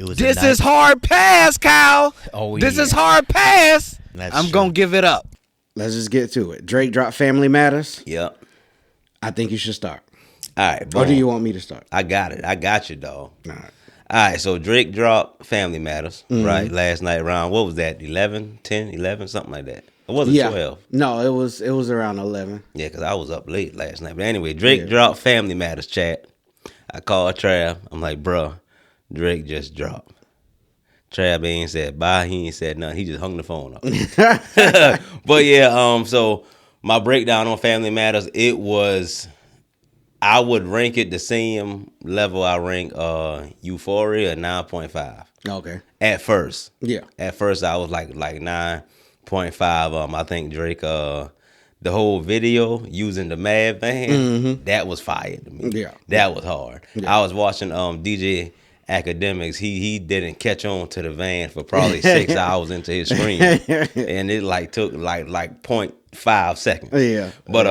It was This is hard pass, Kyle. Oh, This yeah. is hard pass. That's I'm true. gonna give it up. Let's just get to it. Drake dropped Family Matters. Yep. I think you should start. All right. Boom. Or do you want me to start? I got it. I got you, dog. All right. All right, so Drake dropped Family Matters, Mm-hmm. right, last night around, what was that, 11, 10, 11, something like that. It wasn't 12. No, it was around 11. Yeah, because I was up late last night. But anyway, Drake dropped Family Matters, chat. I called Trav. I'm like, bruh, Drake just dropped. Trav ain't said bye. He ain't said nothing. He just hung the phone up. But yeah, so my breakdown on Family Matters, it was... I would rank it the same level I rank Euphoria, 9.5. Okay. At first. Yeah. At first I was like 9.5. I think Drake the whole video using the Mad Van, that was fire to me. Yeah. That was hard. Yeah. I was watching DJ Academics. He didn't catch on to the van for probably 6 hours into his stream. And it took like 0.5 seconds. Yeah. But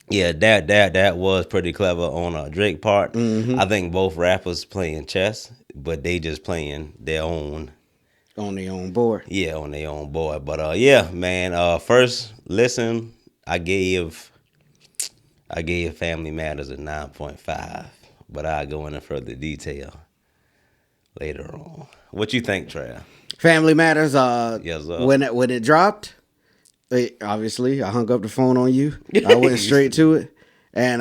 yeah, that was pretty clever on Drake part. Mm-hmm. I think both rappers playing chess, but they just playing their own. On their own board. Yeah, on their own board. But yeah, man. First listen, I gave Family Matters a 9.5, but I'll go into further detail later on. What you think, Trav? Family Matters. Yes, sir. When it dropped. Obviously, I hung up the phone on you. I went straight to it. And,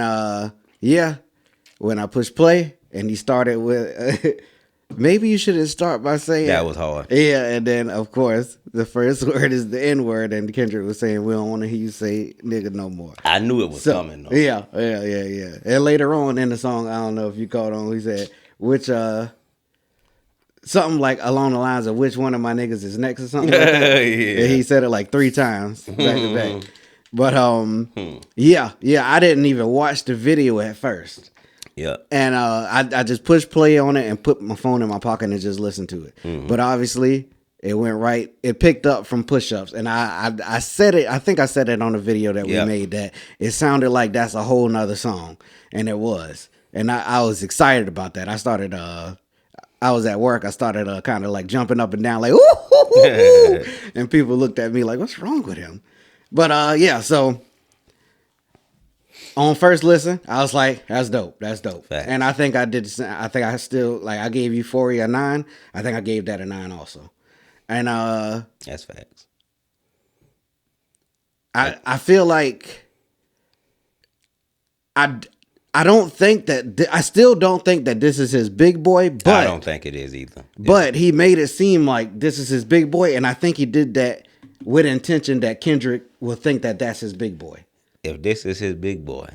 when I pushed play and he started with, maybe you shouldn't start by saying. That was hard. Yeah, and then, of course, the first word is the N word. And Kendrick was saying, we don't want to hear you say nigga no more. I knew it was coming, though. Yeah. And later on in the song, I don't know if you caught on, he said, something like along the lines of which one of my niggas is next or something like that. Yeah. And he said it like 3 times back to back. But yeah, I didn't even watch the video at first. Yeah. And I just pushed play on it and put my phone in my pocket and just listened to it. But obviously it went right. It picked up from push-ups. And I said it, I think I said it on the video that we made, that it sounded like that's a whole nother song. And it was. And I was excited about that. I was at work. I started kind of like jumping up and down like, ooh, and people looked at me like, what's wrong with him? But so on first listen, I was like, that's dope. That's dope. Facts. And I think I did. I think I still I gave Euphoria a 9. I think I gave that a 9 also. And that's facts. I feel like I don't think that I still don't think that this is his big boy, but I don't think it is either. But he made it seem like this is his big boy, and I think he did that with intention that Kendrick will think that that's his big boy. If this is his big boy,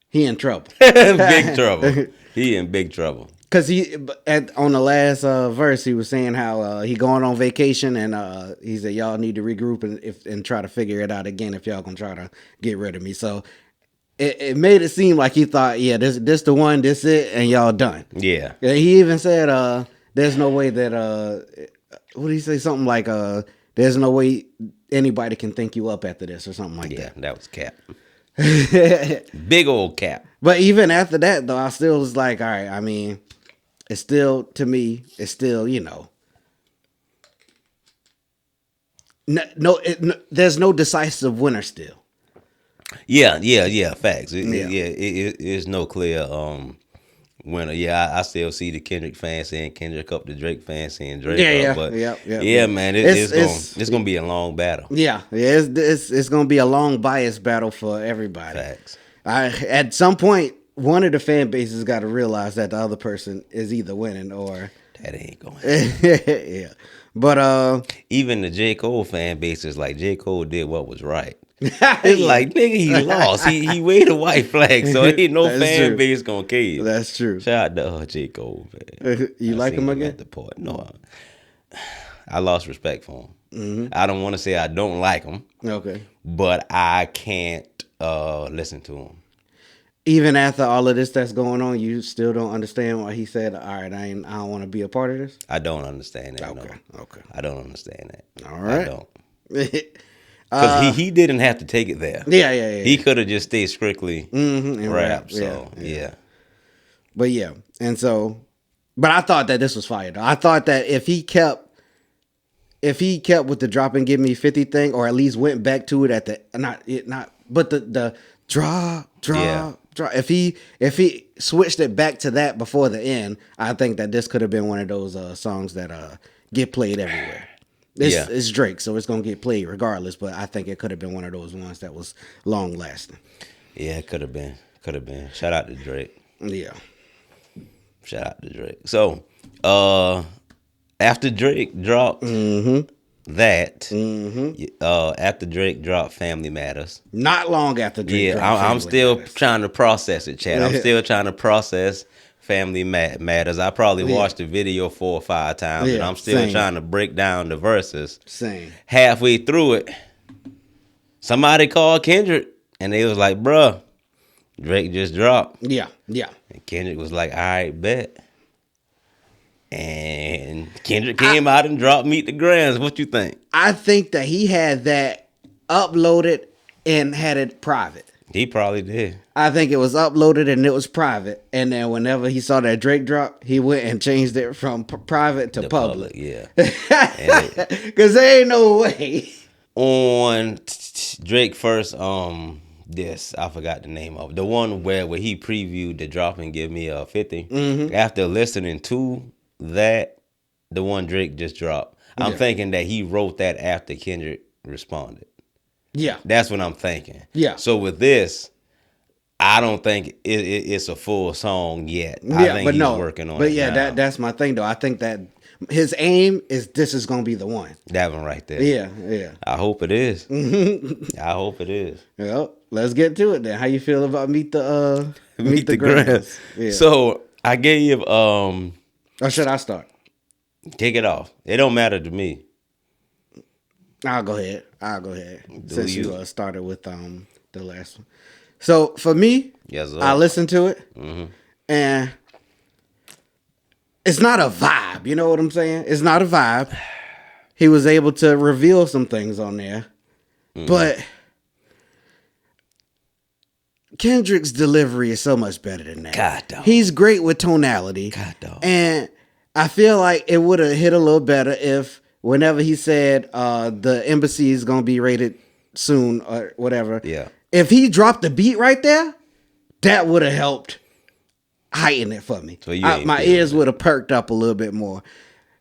he in trouble. big trouble. He in big trouble. Cause on the last verse he was saying how he going on vacation and he said y'all need to regroup and try to figure it out again if y'all gonna try to get rid of me. So. It made it seem like he thought, yeah, this the one, this it, and y'all done. Yeah. He even said, there's no way that, what did he say? Something like, there's no way anybody can think you up after this or something like that. Yeah, that was cap. Big old cap. But even after that, though, I still was like, all right, I mean, it's still, to me, it's still, there's no decisive winner still. Yeah, facts. It is no clear winner. Yeah, I still see the Kendrick fans saying Kendrick up, the Drake fans saying Drake up. But man, it's gonna be a long battle. Yeah, it's gonna be a long bias battle for everybody. Facts. At some point, one of the fan bases got to realize that the other person is either winning or that ain't going. Yeah, but even the J. Cole fan base is like J. Cole did what was right. It's like, nigga, he lost. He waved a white flag, so ain't no fan base gonna kill you. That's true. Shout out to J. Cole, man. You like him again? At the point. No, I lost respect for him. Mm-hmm. I don't want to say I don't like him. Okay. But I can't listen to him. Even after all of this that's going on, you still don't understand why he said, all right, I don't want to be a part of this? I don't understand that. Okay. No. Okay. I don't understand that. All right. I don't. Because he didn't have to take it there. Yeah. He could have just stayed strictly in rap. So, yeah. But yeah. And so But I thought that this was fire though. I thought that if he kept with the drop and give me 50 thing, or at least went back to it at the but the drop. If he switched it back to that before the end, I think that this could have been one of those songs that get played everywhere. It's Drake, so it's gonna get played regardless. But I think it could have been one of those ones that was long lasting. Yeah, it could have been. Shout out to Drake. Yeah. Shout out to Drake. So, after Drake dropped that, after Drake dropped Family Matters. Not long after Drake dropped I'm still trying to process it, Chad. I'm still trying to process Family Matters. I probably watched the video 4 or 5 times, and I'm still trying to break down the verses. Same. Halfway through it, somebody called Kendrick, and they was like, bruh, Drake just dropped. Yeah. And Kendrick was like, all right, bet. And Kendrick came out and dropped Meet the Grams. What you think? I think that he had that uploaded and had it private. He probably did. I think it was uploaded and it was private. And then whenever he saw that Drake drop, he went and changed it from private to public. Yeah. Because there ain't no way. On Drake first, this, I forgot the name of it. The one where he previewed the drop and give me a 50. After listening to that, the one Drake just dropped, I'm thinking that he wrote that after Kendrick responded. Yeah. That's what I'm thinking. Yeah. So with this, I don't think it's a full song yet. I think he's working on it. But yeah, that's my thing though. I think that his aim is this is gonna be the one. That one right there. Yeah. I hope it is. I hope it is. Well, let's get to it then. How you feel about Meet the Grams? Yeah. So I gave or should I start? Kick it off. It don't matter to me. I'll go ahead. Since you started with the last one. So for me, yes, sir. I listened to it and it's not a vibe. You know what I'm saying? It's not a vibe. He was able to reveal some things on there. But Kendrick's delivery is so much better than that. God, dog. He's great with tonality. God, dog. And I feel like it would have hit a little better if whenever he said the embassy is going to be raided soon or whatever. Yeah. If he dropped the beat right there, that would have helped heighten it for me. So my ears would have perked up a little bit more.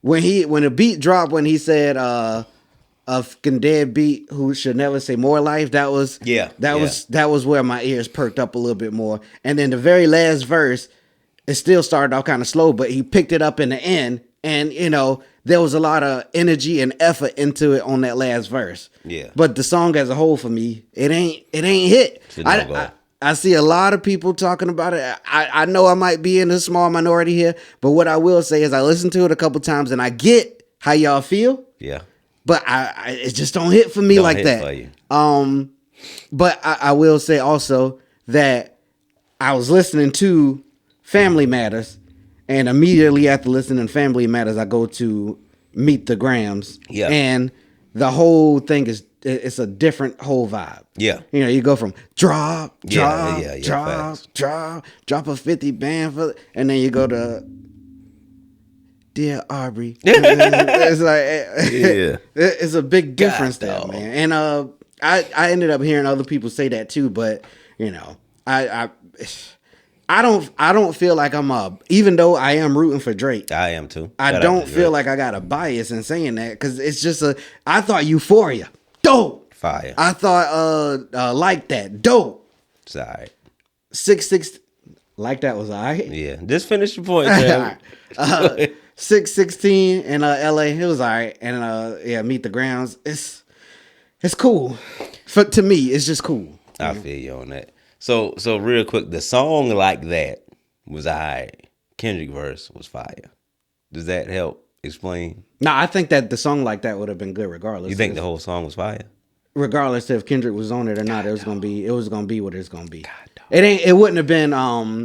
When the beat dropped, when he said a fucking deadbeat who should never say more life, that was where my ears perked up a little bit more. And then the very last verse, it still started off kind of slow, but he picked it up in the end, and there was a lot of energy and effort into it on that last verse. Yeah. But the song as a whole for me, it ain't hit. I see a lot of people talking about it. I know I might be in a small minority here, but what I will say is I listened to it a couple times and I get how y'all feel. Yeah. But it just don't hit for me like that. For you. But I will say also that I was listening to Family Matters, and immediately after listening to Family Matters, I go to Meet the Grams. Yeah. And the whole thing it's a different whole vibe. Yeah. You go from drop facts. a 50 band for, and then you go to Dear Aubrey. It's like it's a big difference there, man. And I ended up hearing other people say that too, but I don't feel like I'm even though I am rooting for Drake. I am too. I don't feel like I got a bias in saying that because it's just I thought Euphoria dope. Fire. I thought Like That dope. It's all right. 6 Like That was all right. Yeah. Just finish your point, man. 616 in LA, it was all right. And Meet the Grams, it's cool. To me, it's just cool. I feel you on that. So real quick, the song Like That was all right. Kendrick verse was fire. Does that help explain? No, I think that the song Like That would have been good regardless. You think the whole song was fire? Regardless if Kendrick was on it or not, it was gonna be what it's gonna be. It wouldn't have been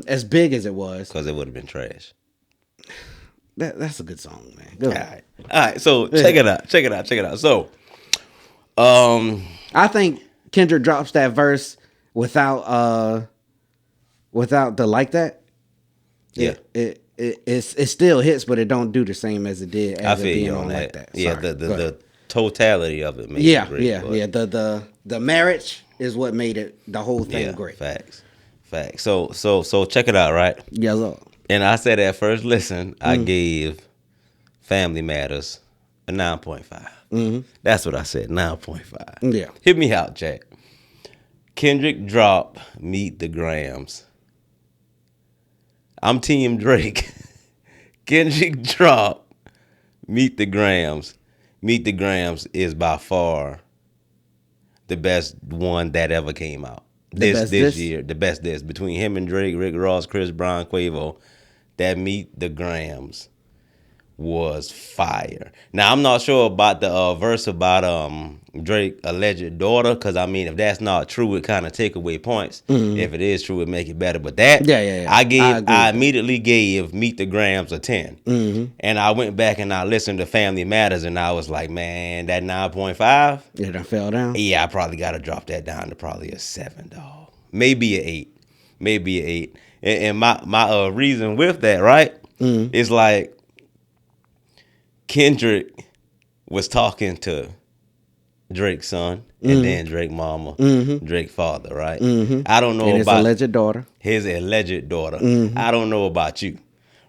as big as it was. Because it would have been trash. That's a good song, man. Good. All right. So check it out. So I think Kendrick drops that verse without the Like That. Yeah. it still hits, but it don't do the same as it did as I it feel being you on on that. like that. Yeah, Sorry. the totality of it made it great. Yeah. The marriage is what made it the whole thing great. Facts. So check it out, right? Yes, sir. And I said at first listen, I gave Family Matters a 9.5. That's what I said, 9.5. Yeah. Hit me out, Jack. Kendrick drop Meet the Grams. I'm Team Drake. Kendrick drop Meet the Grams. Meet the Grams is by far the best one that ever came out. This year, the best this between him and Drake, Rick Ross, Chris Brown, Quavo. That Meet the Grams was fire. Now I'm not sure about the verse about Drake alleged daughter, because I mean if that's not true, it kind of take away points. If it is true, it make it better. But that I immediately gave Meet the Grams a 10. And I went back and I listened to Family Matters and I was like, man, that 9.5. Yeah, that fell down. Yeah, I probably got to drop that down to probably a 7, dog. Maybe an 8. Maybe an 8. And my reason with that, right, is like Kendrick was talking to Drake's son and then Drake mama, Drake father, right? I don't know and about his alleged daughter. I don't know about you,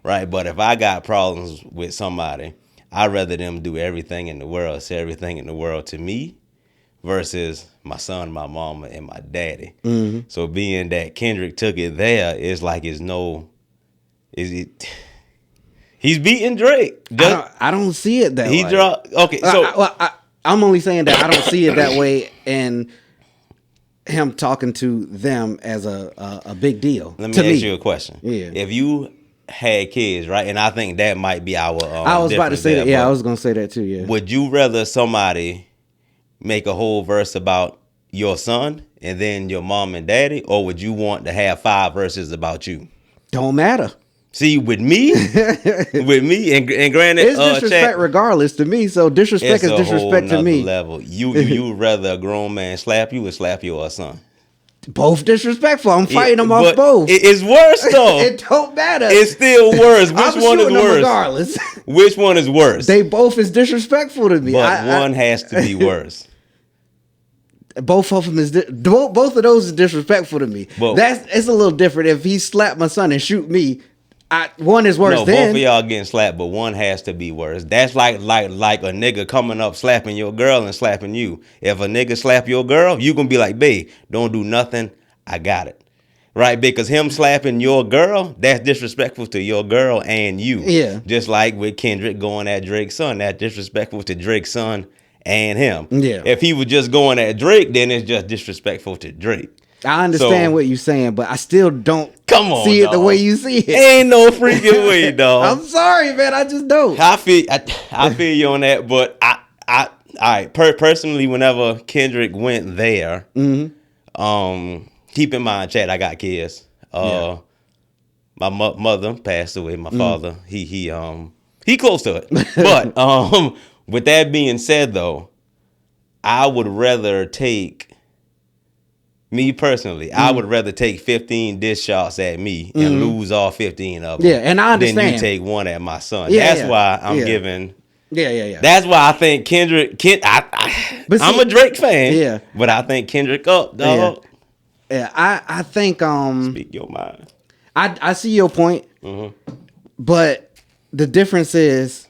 right? But if I got problems with somebody, I'd rather them do everything in the world, say everything in the world to me versus my son, my mama, and my daddy. So being that Kendrick took it there, it's like he's beating Drake. I don't see it that way. Okay, so I'm only saying that I don't see it that way, and him talking to them as a big deal. Let me ask you a question. Yeah. If you had kids, right, and I think that might be our I was about to say that. Yeah, I was gonna say that too. Yeah. Would you rather somebody make a whole verse about your son and then your mom and daddy, or would you want to have 5 verses about you? Don't matter. See, with me, and granted, it's disrespect regardless to me. So disrespect is disrespect to me. Level. You would rather a grown man slap you or slap your son? Both disrespectful. I'm fighting them off both. It's worse though. It don't matter. It's still worse. Which one is worse? Regardless. Which one is worse? They both is disrespectful to me. But one has to be worse. Both of them is both of those is disrespectful to me. It's a little different. If he slapped my son and shoot me, one is worse. Both of y'all getting slapped, but one has to be worse. That's like a nigga coming up slapping your girl and slapping you. If a nigga slap your girl, you gonna be like, babe, don't do nothing. I got it. Right? Because him slapping your girl, that's disrespectful to your girl and you. Yeah. Just like with Kendrick going at Drake's son, that's disrespectful to Drake's son and him. Yeah. If he was just going at Drake, then it's just disrespectful to Drake. I understand what you're saying, but I still don't see it the way you see it. Ain't no freaking way, dog. I'm sorry, man. I just don't. I feel you on that, but all right. Personally, whenever Kendrick went there, keep in mind, Chad, I got kids. My mother passed away. My father, he close to it. But with that being said, though, I would rather take. Me personally, I would rather take 15 dish shots at me and lose all 15 of them. Yeah, and I understand. Then you take one at my son. That's why I'm giving. Yeah. That's why I think Kendrick. I'm a Drake fan. Yeah, but I think Kendrick up, dog. Yeah, I think. Speak your mind. I see your point, but the difference is,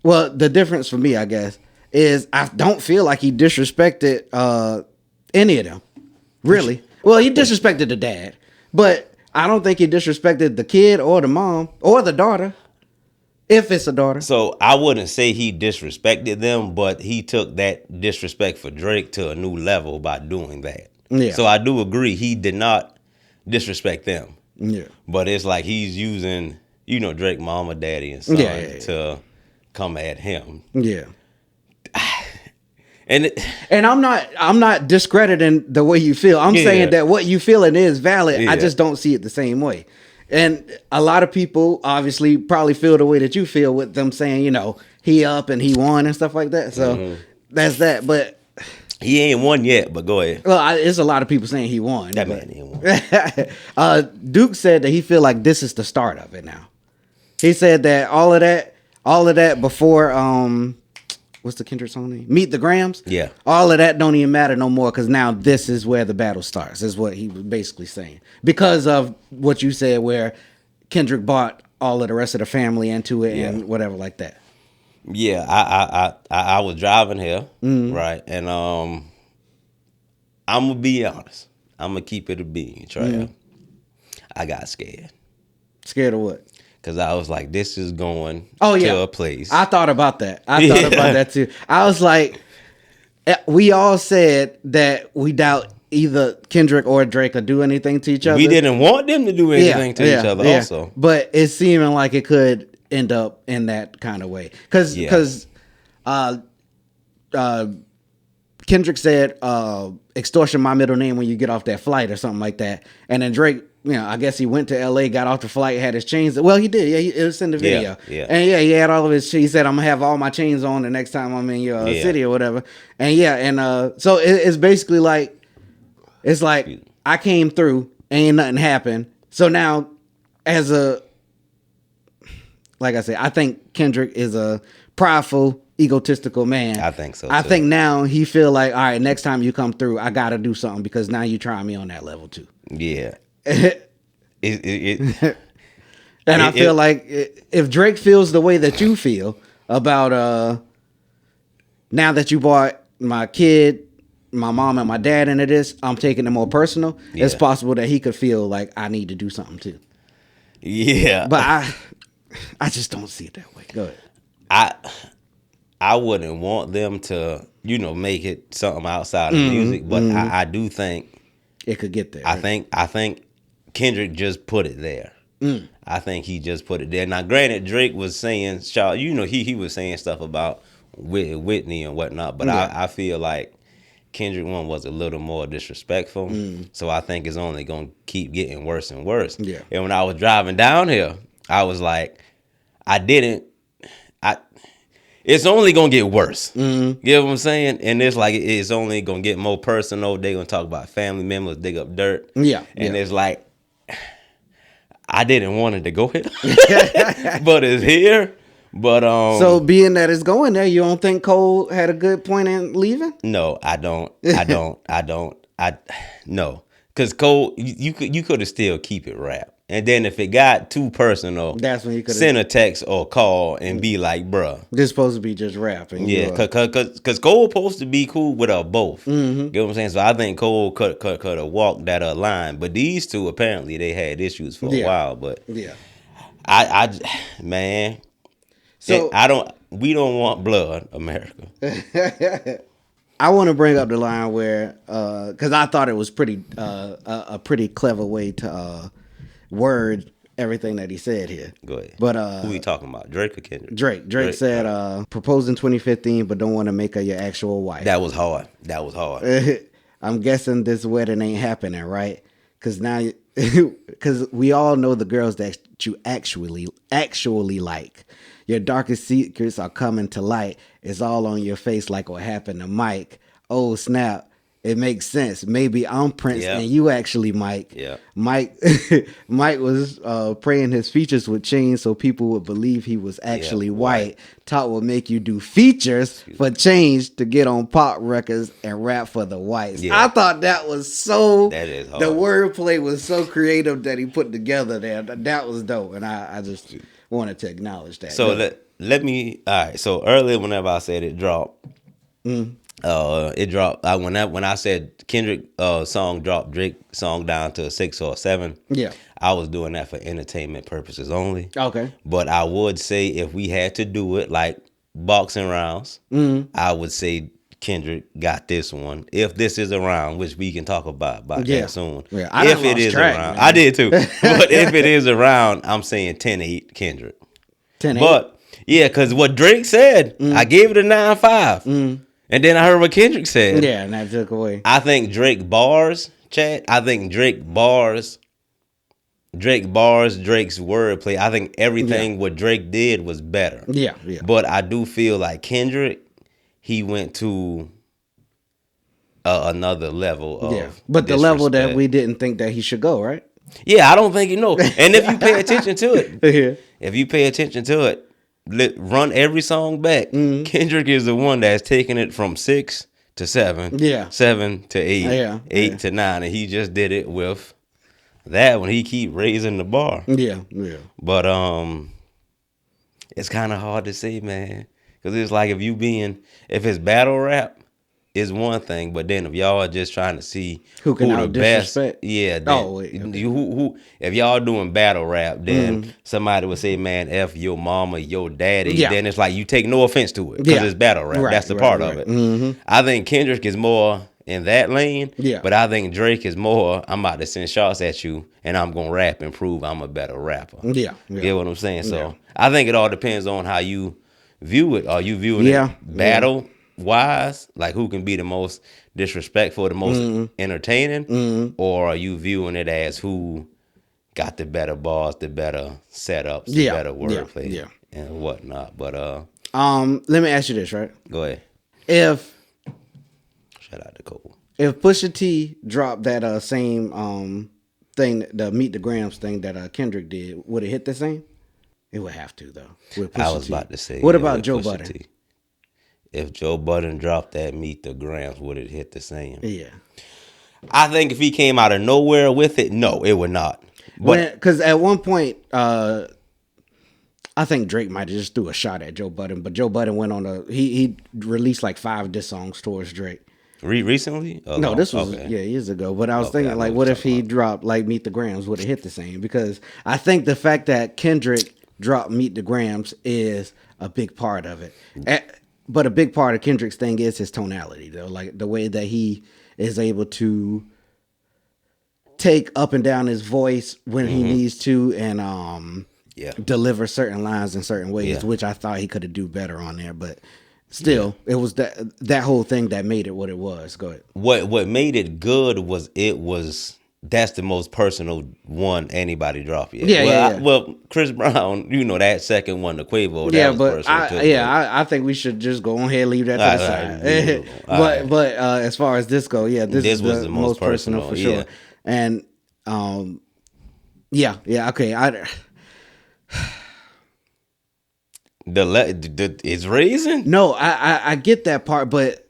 the difference for me, I guess, is I don't feel like he disrespected any of them. Really? Well, he disrespected the dad, but I don't think he disrespected the kid or the mom or the daughter, if it's a daughter. So I wouldn't say he disrespected them, but he took that disrespect for Drake to a new level by doing that. Yeah. So I do agree he did not disrespect them. Yeah. But it's like he's using, Drake, mama, daddy, and son to come at him. Yeah. And I'm not discrediting the way you feel. I'm saying that what you feeling is valid. I just don't see it the same way. And a lot of people obviously probably feel the way that you feel with them saying, he up and he won and stuff like that. So that's that. But he ain't won yet, but go ahead. Well, it's a lot of people saying he won. That man ain't won. Duke said that he feel like this is the start of it now. He said that all of that before what's the Kendrick song name? Meet the Grams. Yeah. All of that don't even matter no more because now this is where the battle starts. Is what he was basically saying because of what you said, where Kendrick bought all of the rest of the family into it and whatever like that. Yeah, I was driving here, right, and I'm gonna be honest. I'm gonna keep it a bean, Trav. I got scared. Scared of what? Because I was like, this is going to a place. I thought about that. I thought about that too. I was like, we all said that we doubt either Kendrick or Drake could do anything to each other. We didn't want them to do anything to each other also. But it's seeming like it could end up in that kind of way. Because Kendrick said, extortion my middle name when you get off that flight or something like that. And then Drake, I guess he went to LA, got off the flight, had his chains. Well, he did. Yeah, it was in the video. Yeah. And he had all of his. He said, "I'm gonna have all my chains on the next time I'm in your city or whatever." And so it's basically like, it's like I came through, ain't nothing happened. So now, like I said, I think Kendrick is a prideful, egotistical man. I think so. I think now he feel like, all right, next time you come through, I gotta do something because now you try me on that level too. Yeah. I feel like if Drake feels the way that you feel about now that you brought my kid, my mom and my dad into this, I'm taking it more personal. Yeah. It's possible that he could feel like I need to do something too. Yeah. But I just don't see it that way. Go ahead. I wouldn't want them to, make it something outside of music, but I do think it could get there. I think Kendrick just put it there. I think he just put it there. Now, granted, Drake was saying, he was saying stuff about Whitney and whatnot, but I feel like Kendrick one was a little more disrespectful. So I think it's only going to keep getting worse and worse. Yeah. And when I was driving down here, I was like, it's only gonna get worse. You know what I'm saying? And it's like it's only gonna get more personal. They're gonna talk about family members, dig up dirt. Yeah. And it's like I didn't want it to go here. But it's here. But so being that it's going there, you don't think Cole had a good point in leaving? No, I don't. No. Cause Cole, you could have still keep it rap. And then if it got too personal, that's when you could send a text or call and be like, bruh. This is supposed to be just rap. And because Cole supposed to be cool with us both. You know what I'm saying? So I think Cole could have walked that line. But these two, apparently, they had issues for a while. But man, so we don't want blood, America. I want to bring up the line where, because I thought it was a pretty clever way to word everything that he said here. Go ahead. But who we talking about? Drake or Kendrick? Drake said proposed in 2015 but don't want to make her your actual wife. That was hard. I'm guessing this wedding ain't happening, right? Because we all know the girls that you actually like. Your darkest secrets are coming to light. It's all on your face like what happened to Mike. Oh snap. It makes sense. Maybe I'm Prince and you actually Mike. Yeah. Mike was praying his features would change so people would believe he was actually white. Talk will make you do features for change to get on pop records and rap for the whites. Yeah. I thought that was so. That is hard. The wordplay was so creative that he put together there. That was dope, and I just wanted to acknowledge that. So let me. All right. So earlier, whenever I said it dropped. It dropped. When I said Kendrick song dropped, Drake song down to 6 or 7. Yeah, I was doing that for entertainment purposes only. Okay, but I would say if we had to do it like boxing rounds, I would say Kendrick got this one. If this is around, which we can talk about that soon. Yeah, if it is around, man. I did too. But if it is around, I'm saying 10-8 Kendrick. 10-8. But yeah, because what Drake said, I gave it a 9.5. And then I heard what Kendrick said. Yeah, and that took away. I think Drake bars, Chad. I think Drake's wordplay. I think everything what Drake did was better. Yeah. But I do feel like Kendrick, he went to another level of but the level that we didn't think that he should go, right? Yeah, I don't think you know. And if you pay attention to it, if you pay attention to it, run every song back. Kendrick is the one that's taking it from 6 to 7, 7 to 8, 8 to 9, and he just did it with that when he keep raising the bar. Yeah. But it's kind of hard to say, man, because it's like if it's battle rap, is one thing, but then if y'all are just trying to see who can the best, then, who if y'all doing battle rap, then somebody would say, man, F your mama, your daddy. Yeah. Then it's like you take no offense to it because it's battle rap. That's the part of it. I think Kendrick is more in that lane, but I think Drake is more, I'm about to send shots at you and I'm gonna rap and prove I'm a better rapper. Yeah. You get what I'm saying? So I think it all depends on how you view it. Are you viewing it battle wise, like who can be the most disrespectful, the most entertaining, or are you viewing it as who got the better bars, the better setups, the better wordplay, and whatnot? But let me ask you this, right? Go ahead. Shout out to Cole. If Pusha T dropped that same thing, the Meet the Grams thing that Kendrick did, would it hit the same? It would have to though. With Pusha I was T. about to say. What about Joe Budden? If Joe Budden dropped that Meet the Grams, would it hit the same? Yeah. I think if he came out of nowhere with it, no, it would not. But because at one point, I think Drake might have just threw a shot at Joe Budden, but Joe Budden went on he released like 5 diss songs towards Drake. Recently? No, this was years ago. But I was thinking, like, what if he dropped like Meet the Grams? Would it hit the same? Because I think the fact that Kendrick dropped Meet the Grams is a big part of it. But a big part of Kendrick's thing is his tonality, though, like the way that he is able to take up and down his voice when he needs to, and deliver certain lines in certain ways, which I thought he could have do better on there. But still, it was that whole thing that made it what it was. Go ahead. What made it good was that's the most personal one anybody dropped yet. Well, Chris Brown, that second one, the Quavo. That was personal I think we should just go ahead and leave that to the side. But as far as this go, this was the most personal for sure. And okay. It's raising? No, I get that part, but.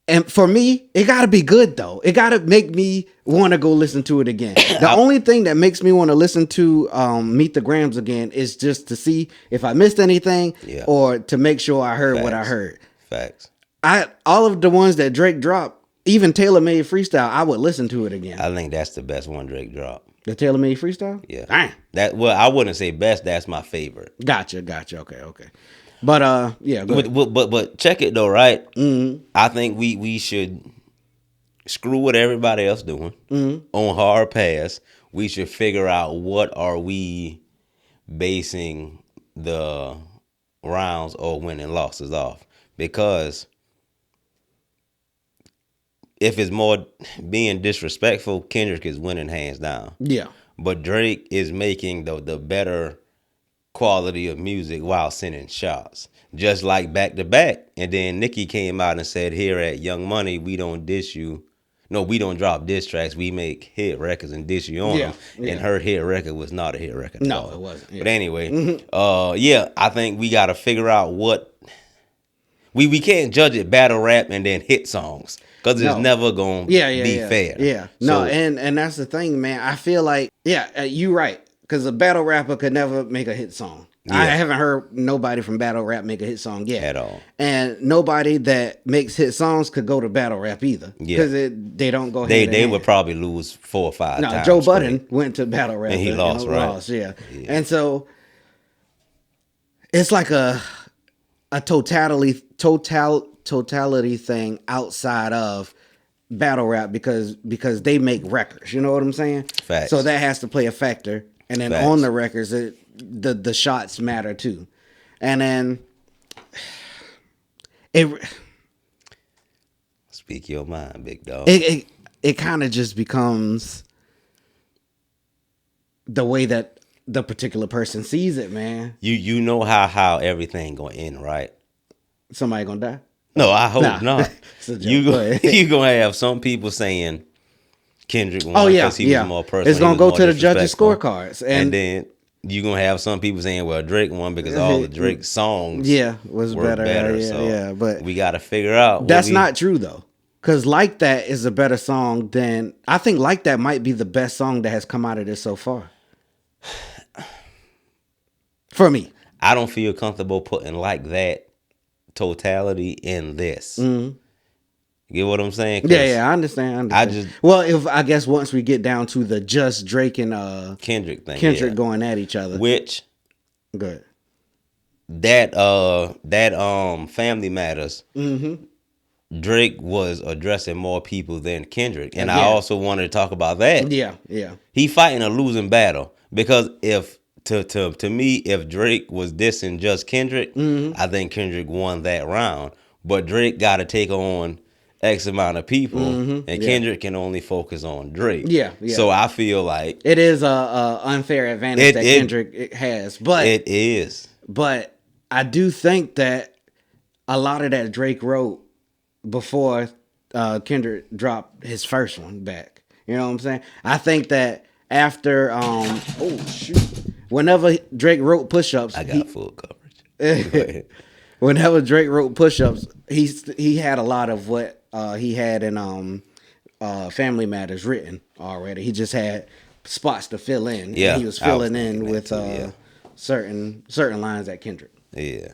And for me, it got to be good, though. It got to make me want to go listen to it again. The only thing that makes me want to listen to Meet the Grams again is just to see if I missed anything or to make sure I heard what I heard. Facts. All of the ones that Drake dropped, even Taylor Made Freestyle, I would listen to it again. I think that's the best one Drake dropped. The Taylor Made Freestyle? Yeah. Dang. I wouldn't say best. That's my favorite. Gotcha. Okay. But but check it though, right? Mm-hmm. I think we should screw what everybody else doing on hard pass. We should figure out what are we basing the rounds or winning losses off, because if it's more being disrespectful, Kendrick is winning hands down. Yeah, but Drake is making the better quality of music while sending shots, just like Back to Back. And then Nicki came out and said, here at Young Money, we don't diss you. No, we don't drop diss tracks. We make hit records and diss you on them. And her hit record was not a hit record. No, it wasn't. Yeah. But anyway, I think we got to figure out what we can't judge it battle rap and then hit songs, because it's never gonna be fair. Yeah, no, and that's the thing, man. I feel like you're right. Because a battle rapper could never make a hit song. Yeah. I haven't heard nobody from battle rap make a hit song yet. At all. And nobody that makes hit songs could go to battle rap either. Because they don't go They would probably lose 4 or 5 times. No, Joe Budden went to battle rap. And he lost, right? Lost, yeah. And so it's like a totality thing outside of battle rap because they make records. You know what I'm saying? Facts. So that has to play a factor. And then on the records, the shots matter too. And then speak your mind, big dog. It kind of just becomes the way that the particular person sees it, man. You know how everything gonna end, right? Somebody gonna die? No, I hope not. You gonna have some people saying, Kendrick won Oh yeah, because he was more personal. It's gonna he go was more to the judges' disrespectful. scorecards, And then you're gonna have some people saying, "Well, Drake won because all the Drake songs, was were better." Yeah, So yeah, but we got to figure out. that's not true though, because "Like That" is a better song than I think. "Like That" might be the best song that has come out of this so far. For me, I don't feel comfortable putting "Like That" totality in this. Mm-hmm. You get what I'm saying? Yeah, I understand. Well, I guess once we get down to the just Drake and Kendrick thing, Kendrick going at each other, which good. That Family Matters. Mm-hmm. Drake was addressing more people than Kendrick, and I Yeah. also wanted to talk about that. Yeah. He fighting a losing battle because if to me, if Drake was dissing just Kendrick, I think Kendrick won that round. But Drake got to take on X amount of people, and Kendrick can only focus on Drake. Yeah. So I feel like it is a unfair advantage that Kendrick has, but it is. But I do think that a lot of that Drake wrote before Kendrick dropped his first one back. You know what I'm saying? I think that after whenever Drake wrote Push-Ups, I got full coverage. Whenever Drake wrote Push-Ups, he had a lot of what he had in Family Matters written already. He just had spots to fill in. Yeah, and he was filling in with certain lines at Kendrick. Yeah.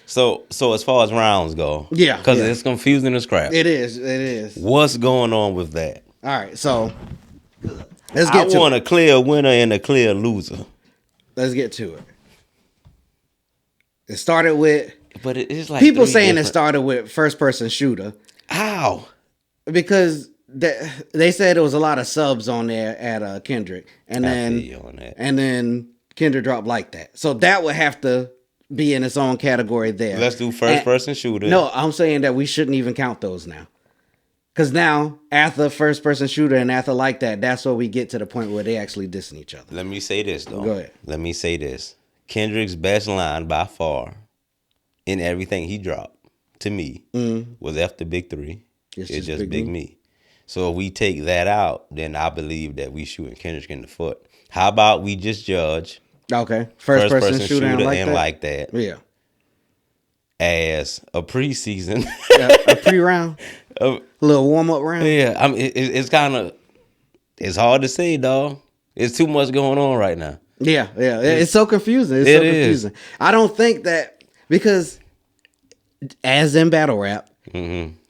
So as far as rounds go, because it's confusing as crap. It is. What's going on with that? All right, so let's get to it. I want a clear winner and a clear loser. Let's get to it. It started with, but it's like people saying it started with first person shooter. How? Because they said there was a lot of subs on there at Kendrick, and then Kendrick dropped Like That. So that would have to be in its own category there. Let's do first person shooter. No, I'm saying that we shouldn't even count those now. Because now, after first person shooter and after Like That, that's where we get to the point where they actually dissing each other. Let me say this, though. Go ahead. Let me say this. Kendrick's best line by far in everything he dropped, to me, was F the Big Three. It's just Big Me. So if we take that out, then I believe that we shooting Kendrick in the foot. How about we just judge? Okay. First person shooter and Like That. Yeah. As a preseason. A pre-round? A little warm-up round? Yeah. I mean, it's kind of, it's hard to say, dog. It's too much going on right now. Yeah. It's so confusing. It's so confusing. I don't think that, because as in battle rap,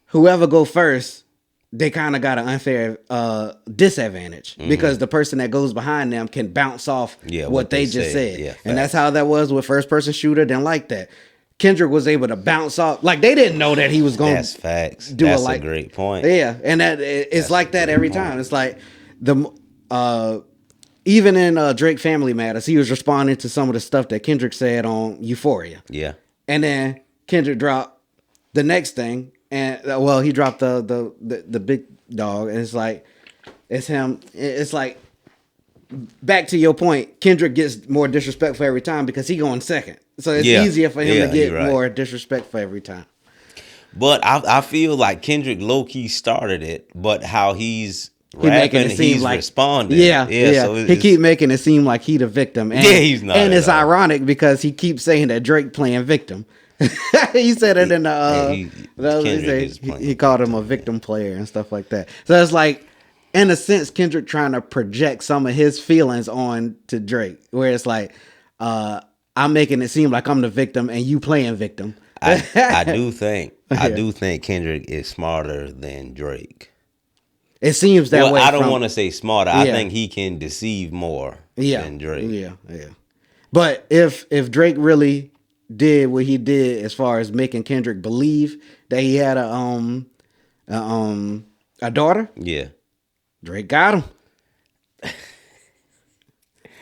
whoever go first, they kind of got an unfair disadvantage because the person that goes behind them can bounce off what they just said. Yeah, and that's how that was with first person shooter. Then Like That, Kendrick was able to bounce off. Like, they didn't know that he was going to. That's facts. That's a great point. Yeah, and it's like that every time. It's like even in Drake Family Matters, he was responding to some of the stuff that Kendrick said on Euphoria. Yeah. And then Kendrick dropped the next thing, and he dropped the big dog, and it's him. It's like, back to your point, Kendrick gets more disrespectful every time because he going second, so it's easier for him to get more disrespectful every time. But I feel like Kendrick low key started it, but how he's rapping, he's responding. Yeah. So he keep making it seem like he the victim. And, he's not. And it's ironic because he keeps saying that Drake playing victim. He said it in he called him a victim player and stuff like that. So it's like, in a sense, Kendrick trying to project some of his feelings on to Drake, where it's like, I'm making it seem like I'm the victim and you playing victim. I do think Kendrick is smarter than Drake. It seems that way. I don't want to say smarter. I think he can deceive more than Drake. Yeah. But if Drake really did what he did as far as making Kendrick believe that he had a daughter, Drake got him.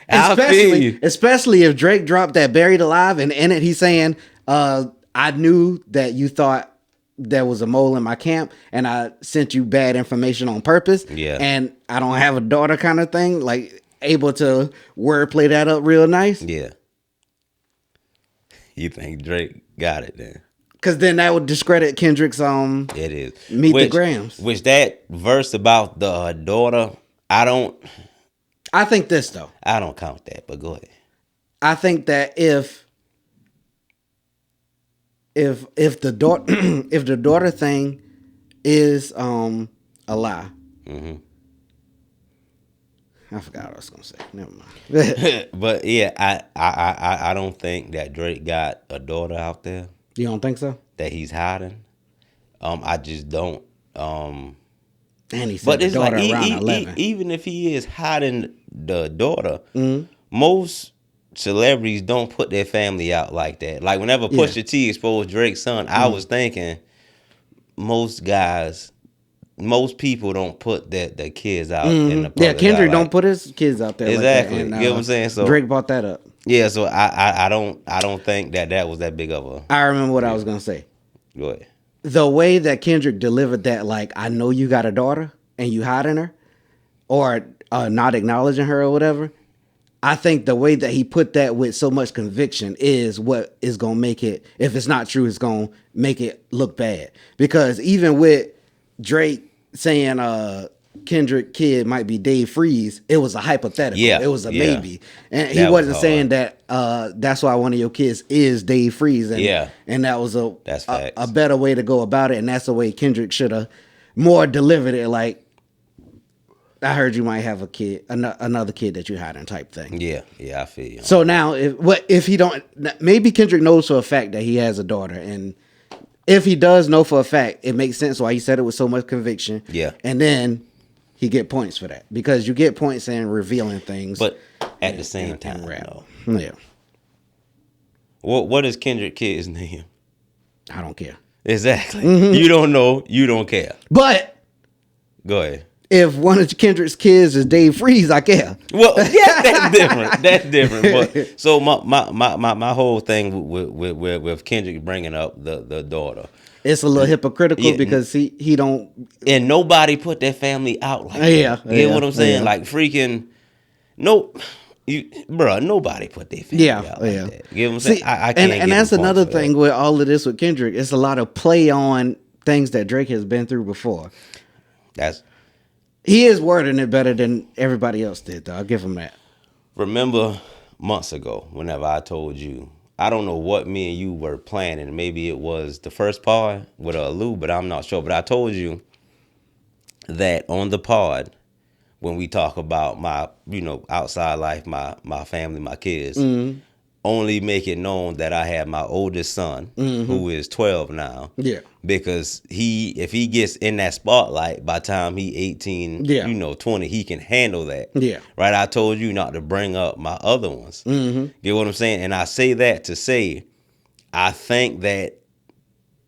Especially if Drake dropped that Buried Alive, and in it he's saying, I knew that you thought there was a mole in my camp and I sent you bad information on purpose. Yeah. And I don't have a daughter kind of thing. Like, able to wordplay that up real nice. Yeah. You think Drake got it then? Because then that would discredit Kendrick's It is. Meet the Grams. Which that verse about the daughter, I think this though. I don't count that, but go ahead. I think that if the daughter if the daughter thing is a lie. Mm-hmm. I forgot what I was gonna say. Never mind. But yeah, I don't think that Drake got a daughter out there. You don't think so? That he's hiding. I just don't. And he said But the it's daughter like around 11. even if he is hiding the daughter, most celebrities don't put their family out like that. Like whenever Pusha T exposed Drake's son, I was thinking most people don't put their kids out in the public. Yeah, Kendrick eye, don't put his kids out there exactly. like that. And, you know what I'm saying? So Drake brought that up. Yeah, so I don't think that was that big of a. I remember what I was gonna say. Go ahead. The way that Kendrick delivered that, like, I know you got a daughter and you hiding her, or not acknowledging her or whatever. I think the way that he put that with so much conviction is what is gonna make it. If it's not true, it's gonna make it look bad. Because even with Drake saying Kendrick kid might be Dave Freeze, it was a hypothetical. Yeah, it was a yeah. maybe. And he wasn't saying that that's why one of your kids is Dave Freeze. And, and that was a better way to go about it. And that's the way Kendrick should have more delivered it. Like, I heard you might have a kid, another kid that you hiding type thing. Yeah, I feel you. So now, if he don't, maybe Kendrick knows for a fact that he has a daughter, and if he does know for a fact, it makes sense why he said it with so much conviction. Yeah, and then he get points for that because you get points in revealing things, but at the same time, yeah. What is Kendrick kid's name? I don't care. Exactly. You don't know. You don't care. But go ahead. If one of Kendrick's kids is Dave Freeze, I care. Well, yeah, that's different. That's different. But so my whole thing with Kendrick bringing up the daughter, it's a little hypocritical because he don't, and nobody put their family out like that. You know what I'm saying? Like freaking nobody put their family out like that. You know what I'm saying? I can't. And that's another thing with all of this with Kendrick. It's a lot of play on things that Drake has been through before. He is wording it better than everybody else did, though. I'll give him that. Remember months ago, whenever I told you, I don't know what me and you were planning. Maybe it was the first pod with Lou, but I'm not sure. But I told you that on the pod, when we talk about my, outside life, my family, my kids, only make it known that I have my oldest son, who is 12 now. Yeah. Because if he gets in that spotlight, by the time he 18, 20, he can handle that. Yeah. Right? I told you not to bring up my other ones. Get what I'm saying? And I say that to say, I think that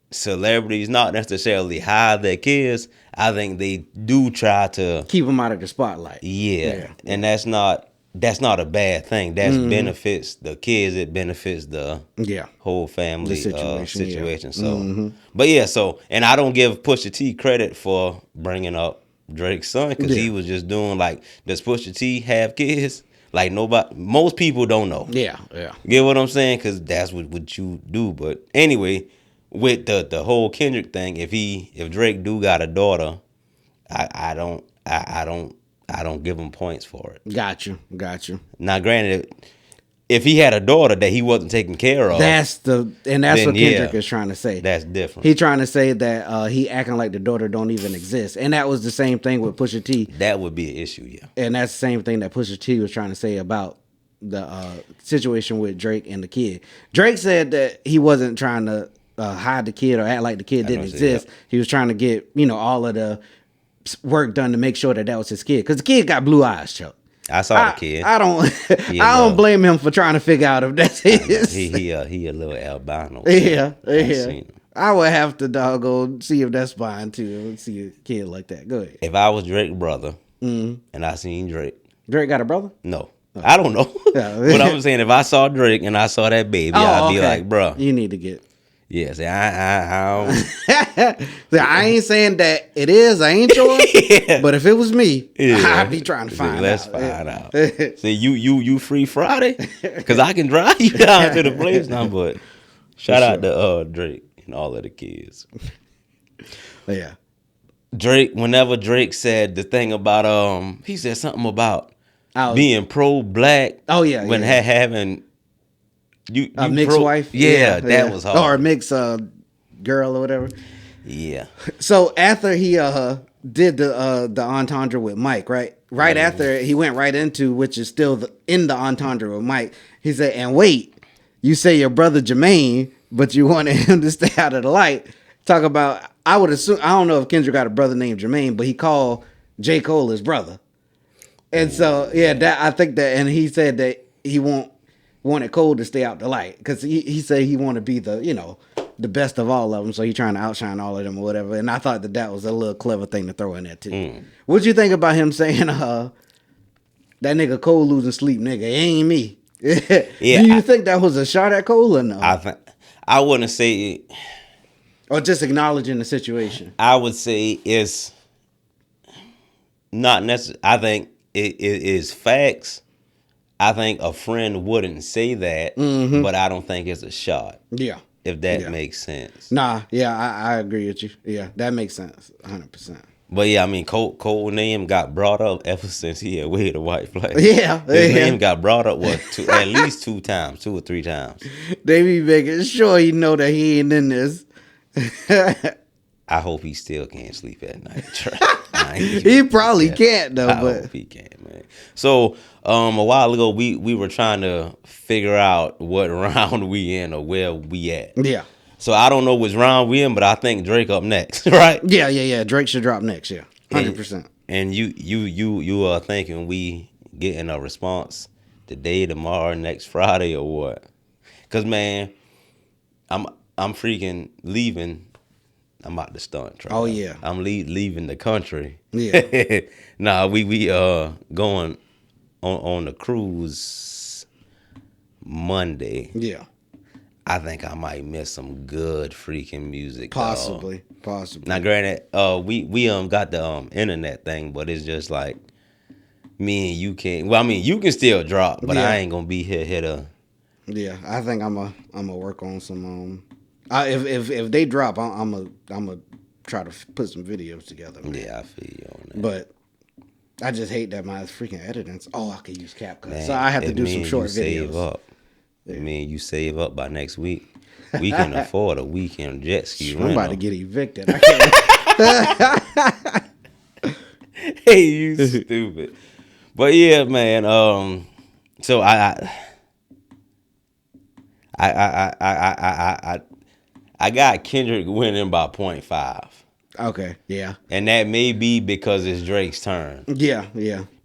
celebrities not necessarily hide their kids. I think they do try to keep them out of the spotlight. Yeah. And that's not a bad thing. That benefits the kids. It benefits the whole family situation. So, but and I don't give Pusha T credit for bringing up Drake's son because he was just doing like, does Pusha T have kids? Like most people don't know. Yeah. Get what I'm saying? Because that's what you do. But anyway, with the whole Kendrick thing, if Drake do got a daughter, I don't give him points for it. Got you. Now, granted, if he had a daughter that he wasn't taking care of, that's what Kendrick is trying to say. That's different. He's trying to say that he acting like the daughter don't even exist, and that was the same thing with Pusha T. That would be an issue, yeah. And that's the same thing that Pusha T was trying to say about the situation with Drake and the kid. Drake said that he wasn't trying to hide the kid or act like the kid didn't exist. He was trying to get all of the work done to make sure that was his kid, because the kid got blue eyes, Chuck. I saw the kid. I don't blame him for trying to figure out if that's his. He a little albino. Yeah. I would have to doggone see if that's fine too. See a kid like that. Go ahead. If I was Drake's brother and I seen Drake got a brother? No. I don't know. But I'm saying, if I saw Drake and I saw that baby, I'd be like, bro, you need to get. Yeah, see, I I ain't saying that it is. I ain't sure. But if it was me, I'd be trying to find out. Let's find out. See, you free Friday? Because I can drive you down to the place now. But shout out to Drake. and all of the kids. Yeah. Drake, whenever Drake said the thing about he said something about being pro-black. Oh yeah, when having you mixed wife. Yeah, that was hard. Or a mixed girl or whatever. Yeah. So after he did the entendre with Mike, right? Right after he went right into, which is still in the entendre with Mike, he said, "And wait, you say your brother Jermaine, but you wanted him to stay out of the light." Talk about, I would assume, I don't know if Kendrick got a brother named Jermaine, but he called J. Cole his brother. And so, yeah, that I think that, and he said that he wanted Cole to stay out the light because he said he wanted to be the best of all of them, so he trying to outshine all of them or whatever. And I thought that was a little clever thing to throw in there too. What'd you think about him saying, "That nigga Cole losing sleep, nigga, it ain't me"? Yeah. Do you think that was a shot at Cole or no? I wouldn't say, or just acknowledging the situation. I would say it's not necessary. I think it is facts. I think a friend wouldn't say that, but I don't think it's a shot. Yeah. If that makes sense. Nah, yeah, I agree with you. Yeah, that makes sense, 100%. But yeah, I mean, Cole name got brought up ever since he had waved a white flag. Yeah, his name got brought up at least 2 or 3 times. They be making sure he know that he ain't in this. I hope he still can't sleep at night. He probably can't though. I hope he can, man. So a while ago, we were trying to figure out what round we in or where we at. Yeah. So I don't know which round we in, but I think Drake up next, right? Yeah. Drake should drop next. Yeah, 100%. And you are thinking we getting a response today, tomorrow, next Friday, or what? Cause man, I'm freaking leaving. I'm about to stunt. Oh yeah. I'm leaving the country. Yeah. Nah, we going on the cruise Monday. Yeah. I think I might miss some good freaking music. Possibly. Now, granted, we got the internet thing, but it's just like me and you can't. Well, I mean, you can still drop, but I ain't gonna be here to. Yeah, I think I'm a work on some. If they drop, I'm a try to put some videos together. Man. Yeah, I feel you on that. But I just hate that my freaking editing's. Oh, I could use CapCut, so I have to do some short videos. Save up. I mean, you save up by next week. We can afford a weekend jet ski rental. I'm about to get evicted. I can't. Hey, you stupid. But yeah, man. So I got Kendrick winning by 0.5. Okay, yeah. And that may be because it's Drake's turn. Yeah.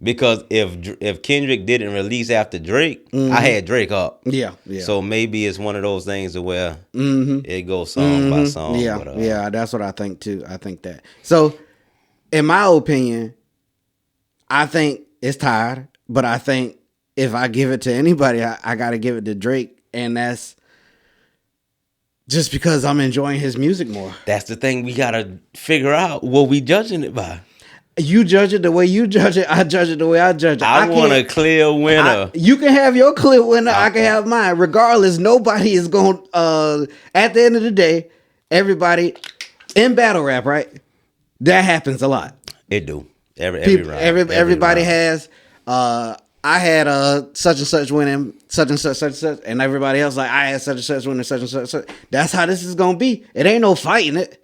Because if Kendrick didn't release after Drake, I had Drake up. Yeah. So maybe it's one of those things where it goes song by song. Yeah, that's what I think too. I think that. So, in my opinion, I think it's tied. But I think if I give it to anybody, I got to give it to Drake. And that's just because I'm enjoying his music more. That's the thing we got to figure out what we judging it by. You judge it the way you judge it. I judge it the way I judge it. I want a clear winner. You can have your clear winner. I can have mine. Regardless, nobody is going at the end of the day, everybody in battle rap, right? That happens a lot. It do. Every round. Everybody has I had such and such winning, such and such, and everybody else like I had such and such winning, such and such. That's how this is gonna be. It ain't no fighting it,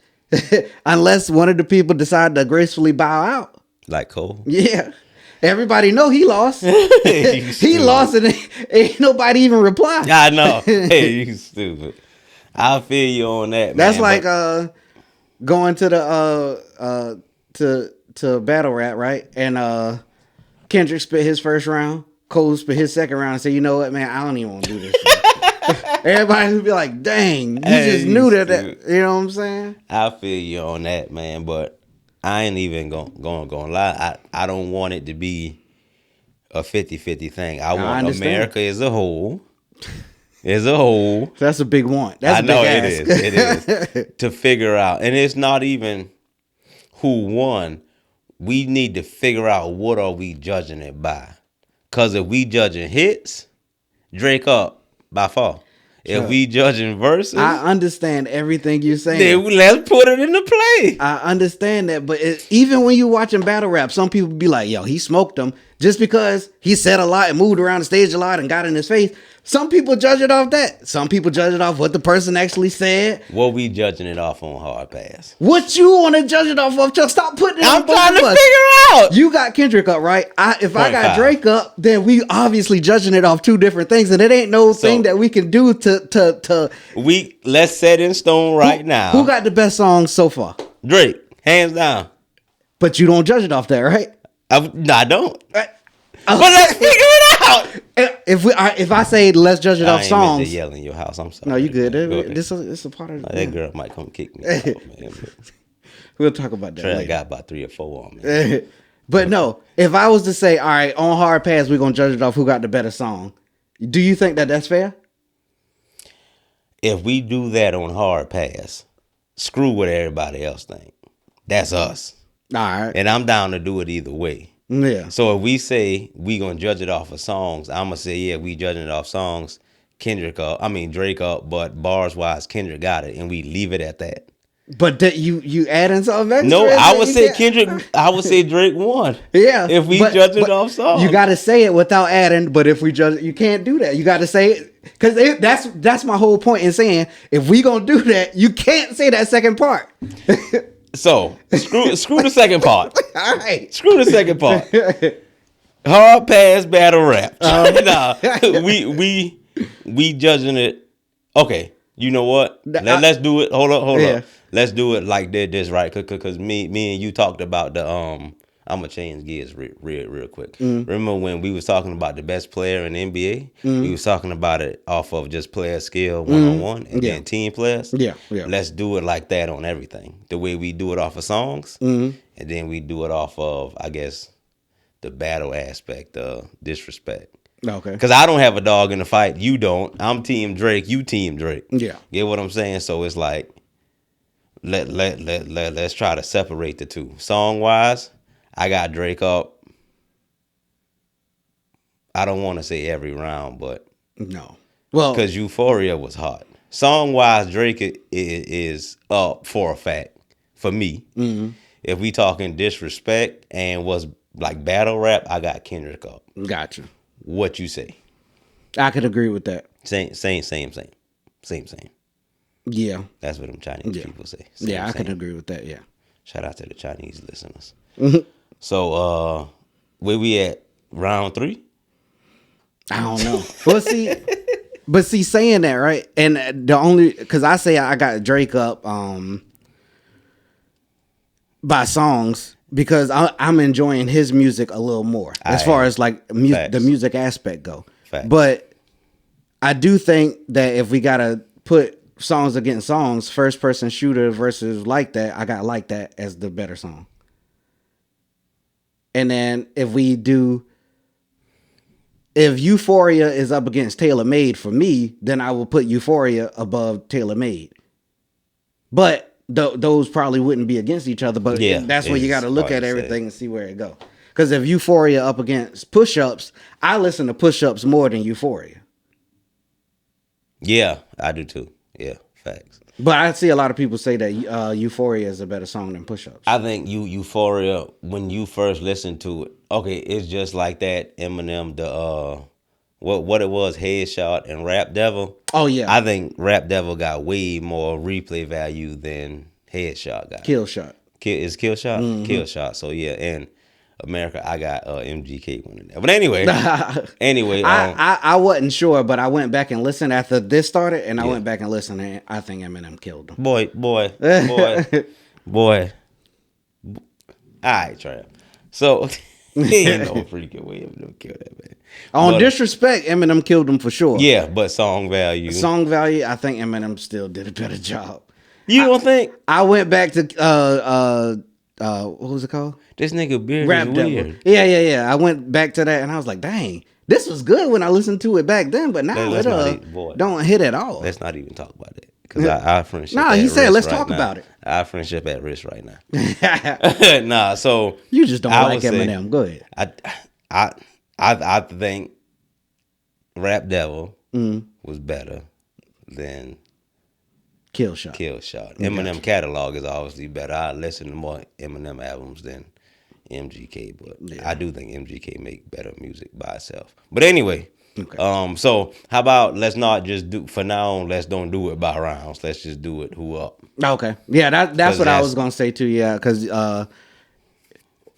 unless one of the people decide to gracefully bow out. Like Cole. Yeah, everybody know he lost. He lost, and ain't nobody even reply. I know. Hey, you stupid. I feel you on that. That's man, like going to the to battle rap, right? And Kendrick spit his first round, Cole spit his second round, and say, "You know what, man? I don't even want to do this." Everybody would be like, "Dang, you just knew that." You know what I'm saying? I feel you on that, man. But I ain't even gonna lie. I don't want it to be a 50-50 thing. I want America as a whole. That's a big want. That's a big ask. It is to figure out, and it's not even who won. We need to figure out what are we judging it by. Because if we judging hits, Drake up by far. If we judging verses, I understand everything you're saying. Then let's put it into play. I understand that, but even when you watching battle rap, some people be like, "Yo, he smoked him," just because he said a lot and moved around the stage a lot and got in his face. Some people judge it off that. Some people judge it off what the person actually said. What we judging it off on Hard Pass? What you want to judge it off of? Just stop putting it on both trying of to us. figure out. You got Kendrick up, right? If I got 0.5. Drake up, then we obviously judging it off two different things, and it ain't no thing that we can do to. Let's set in stone right now. Who got the best songs so far? Drake, hands down. But you don't judge it off that, right? No, I don't. But let's figure it out. If I say let's judge it off songs, I ain't meant to yell in your house. I'm sorry. No, you good. Go This is a part of it. that girl might come kick me out, man. We'll talk about that Trey later. got about 3 or 4 on me. But no, if I was to say, all right, on Hard Pass, we're gonna judge it off who got the better song. Do you think that that's fair? If we do that on Hard Pass, screw what everybody else think. That's us. All right. And I'm down to do it either way. Yeah. So if we say we gonna judge it off of songs, I'm gonna say, yeah, we judging it off songs. Drake up, but bars wise, Kendrick got it, and we leave it at that. But you adding something extra? No, I would say Kendrick. I would say Drake won. Yeah. If we judge it off songs, you got to say it without adding. But if we judge it, you can't do that. You got to say it because that's my whole point in saying if we gonna do that, you can't say that second part. So screw the second part. All right. Screw the second part. Hard Pass battle rap. Nah, we judging it. Okay, you know what? Let's do it. Hold up. Let's do it like this, right? Cause me and you talked about the I'm gonna change gears real quick. Remember when we was talking about the best player in the NBA? We was talking about it off of just player skill 1-on-1 and then team players. Yeah. Let's do it like that on everything. The way we do it off of songs, and then we do it off of, I guess, the battle aspect, disrespect. Okay. Because I don't have a dog in the fight. You don't. I'm Team Drake. You Team Drake. Yeah. Get what I'm saying? So it's like, let's try to separate the two. Song wise, I got Drake up. I don't want to say every round, but no. Well, because Euphoria was hot. Song wise, Drake is up for a fact for me. Mm-hmm. If we talking disrespect and was like battle rap, I got Kendrick up. Gotcha. What you say? I could agree with that. Same. Yeah. That's what them Chinese people say. I can agree with that, yeah. Shout out to the Chinese listeners. Mm-hmm. So, where we at? Round 3? I don't know. But see, saying that, right? And the only, because I say I got Drake up by songs because I'm enjoying his music a little more as far as like the music aspect go. Facts. But I do think that if we got to put songs against songs, first person shooter versus Like That, I got Like That as the better song. And then if Euphoria is up against Tailor Made for me, then I will put Euphoria above Tailor Made. But those probably wouldn't be against each other. But that's where you got to look at everything and see where it go. Because if Euphoria up against Push-Ups, I listen to Push-Ups more than Euphoria. Yeah, I do too. Yeah, facts. But I see a lot of people say that Euphoria is a better song than Push-Ups. I think Euphoria, when you first listen to it, okay, it's just like that Eminem, the what it was, Headshot and Rap Devil. Oh yeah. I think Rap Devil got way more replay value than Headshot got. Kill Shot. Is Kill Shot? Mm-hmm. Kill Shot. So yeah, and America, I got MGK winning that. But anyway, I wasn't sure, but I went back and listened after this started, and I went back and listened, and I think Eminem killed him. Boy. All right, Trav. So he ain't no freaking way Eminem killed that man. On Disrespect, Eminem killed him for sure. Yeah, but song value, I think Eminem still did a better job. You don't think? I went back to what was it called? This nigga beard Rap is Devil. weird. Yeah. I went back to that and I was like, dang, this was good when I listened to it back then, but now it don't hit at all. Let's not even talk about that. Because our friendship he said let's talk now. about it. Our friendship at risk right now. Nah, so you just don't like Eminem. Go ahead. I think Rap Devil was better than Kill Shot. Eminem catalog is obviously better. I listen to more Eminem albums than MGK, but I do think MGK make better music by itself. But anyway, so how about let's not just do for now on, let's don't do it by rounds. Let's just do it who up. Okay. Yeah, that's what I was gonna say too, yeah, because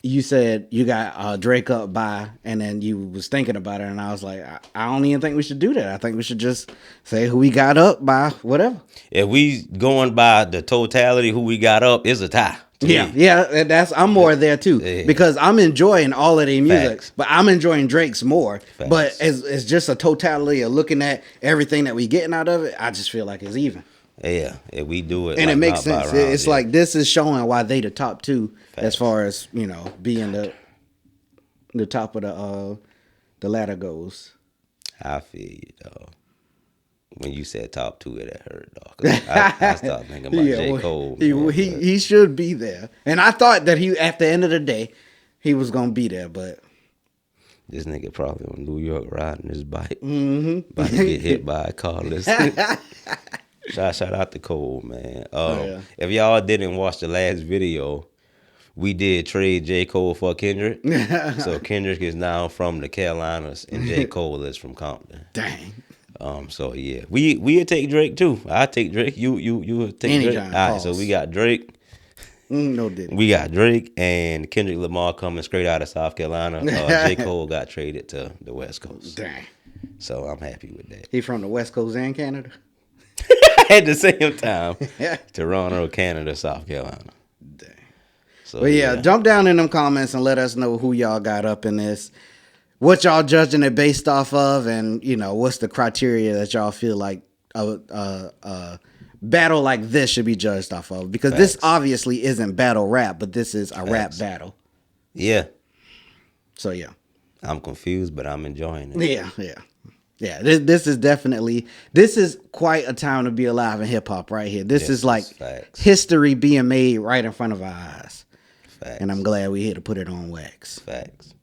you said you got Drake up by, and then you was thinking about it, and I was like, I don't even think we should do that. I think we should just say who we got up by, whatever. If we going by the totality, who we got up is a tie. Yeah, I'm more there too, because I'm enjoying all of their music, but I'm enjoying Drake's more. But it's just a totality of looking at everything that we getting out of it. I just feel like it's even. Yeah, if we do it, and it makes sense. It's like this is showing why they the top two as far as being the top of the ladder goes. I feel you, dog. When you said top two, it hurt, dog. 'Cause I started thinking about J. Cole. He should be there, and I thought that at the end of the day, he was gonna be there, but this nigga probably on New York riding his bike, about to get hit by a car. Listen. Shout out to Cole, man. If y'all didn't watch the last video, we did trade J. Cole for Kendrick. So Kendrick is now from the Carolinas, and J. Cole is from Compton. Dang. So yeah, we'd take Drake too. I take Drake. You would take Anytime, Drake. All right, so we got Drake. No didn't. We got Drake and Kendrick Lamar coming straight out of South Carolina. J. Cole got traded to the West Coast. Dang. So I'm happy with that. He from the West Coast and Canada? At the same time, Toronto, Canada, South Carolina. Dang. So, but yeah, jump down in them comments and let us know who y'all got up in this. What y'all judging it based off of, and what's the criteria that y'all feel like a battle like this should be judged off of? Because this obviously isn't battle rap, but this is a rap battle. Yeah. So yeah, I'm confused, but I'm enjoying it. Yeah. This is definitely quite a time to be alive in hip hop right here. This is like history being made right in front of our eyes. And I'm glad we're here to put it on wax. Facts.